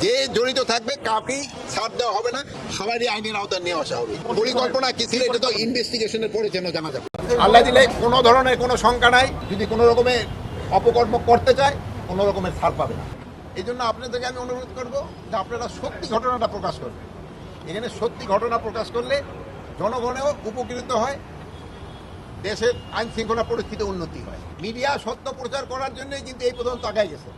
যে জড়িত থাকবে কাউকেই ছাড় দেওয়া হবে না, সবারই আইনের আওতায় নিয়ে আসা হবে। পরিকল্পনা কি ছিল এটা তো ইনভেস্টিগেশনের পরে যেন জানা যাবে। আল্লাহ দিলে কোনো ধরনের কোনো শঙ্কা নাই, যদি কোনো রকমের অপকর্ম করতে চায় কোনো রকমের ছাড় পাবে না। এই জন্য আপনাদেরকে আমি অনুরোধ করব যে আপনারা সত্যি ঘটনাটা প্রকাশ করবেন। এখানে সত্যি ঘটনা প্রকাশ করলে জনগণেও উপকৃত হয়, দেশের আইন শৃঙ্খলা পরিস্থিতি উন্নতি হয়। মিডিয়া সত্য প্রচার করার জন্যই কিন্তু এই পর্যন্ত আগায় গেছে।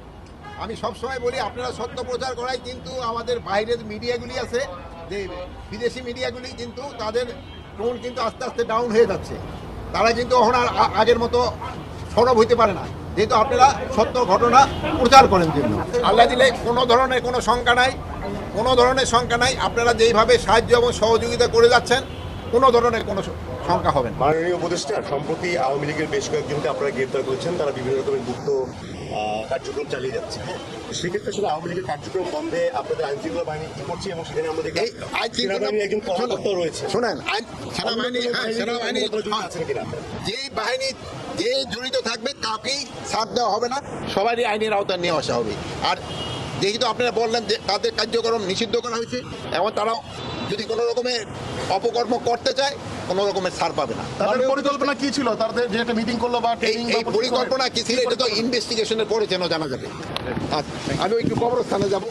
আমি সবসময় বলি আপনারা সত্য প্রচার করাই, কিন্তু আমাদের বাইরের মিডিয়াগুলি আছে, যে বিদেশি মিডিয়াগুলি কিন্তু তাদের টোন কিন্তু আস্তে আস্তে ডাউন হয়ে যাচ্ছে। তারা কিন্তু এখন আর আগের মতো সরব হইতে পারে না, যেহেতু আপনারা সত্য ঘটনা প্রচার করেন জন্য। আল্লাহ দিলে কোনো ধরনের কোনো শঙ্কা নাই, কোনো ধরনের শঙ্কা নাই। আপনারা যেইভাবে সাহায্য এবং সহযোগিতা করে যাচ্ছেন কোনো ধরনের কোনো শঙ্কা হবে না। মাননীয় উপদেষ্টা, সম্প্রতি আওয়ামী লীগের বেশ কয়েকজনকে আপনারা গ্রেপ্তার করেছেন, তারা বিভিন্ন রকমের গুপ্ত কার্যক্রম চালিয়ে যাচ্ছে। সেক্ষেত্রে শুধু আওয়ামী লীগের কার্যক্রম বন্ধে আপনাদের আইন শৃঙ্খলা বাহিনী কি করছে, এবং সেখানে আমাদের সেনাবাহিনীর একজন কর্মকর্তা রয়েছে। শোনেন, সেনাবাহিনী যে বাহিনী যে জড়িত থাকবে কাউকেই ছাড় দেওয়া হবে না, সবারই আইনের আওতায় নিয়ে আসা হবে। আর যেহেতু আপনারা বললেন যে তাদের কার্যক্রম নিষিদ্ধ করা হয়েছে, এবং তারাও যদি কোনো রকমের অপকর্ম করতে চায় কোনো রকমের ছাড় পাবে না। তাদের পরিকল্পনা কি ছিল? তাদের যে একটা মিটিং করলো বা এই পরিকল্পনা কি ছিল এটা তো ইনভেস্টিগেশনের পরে যেন জানা যাবে। আচ্ছা, আমি একটু কবরস্থানে যাবো।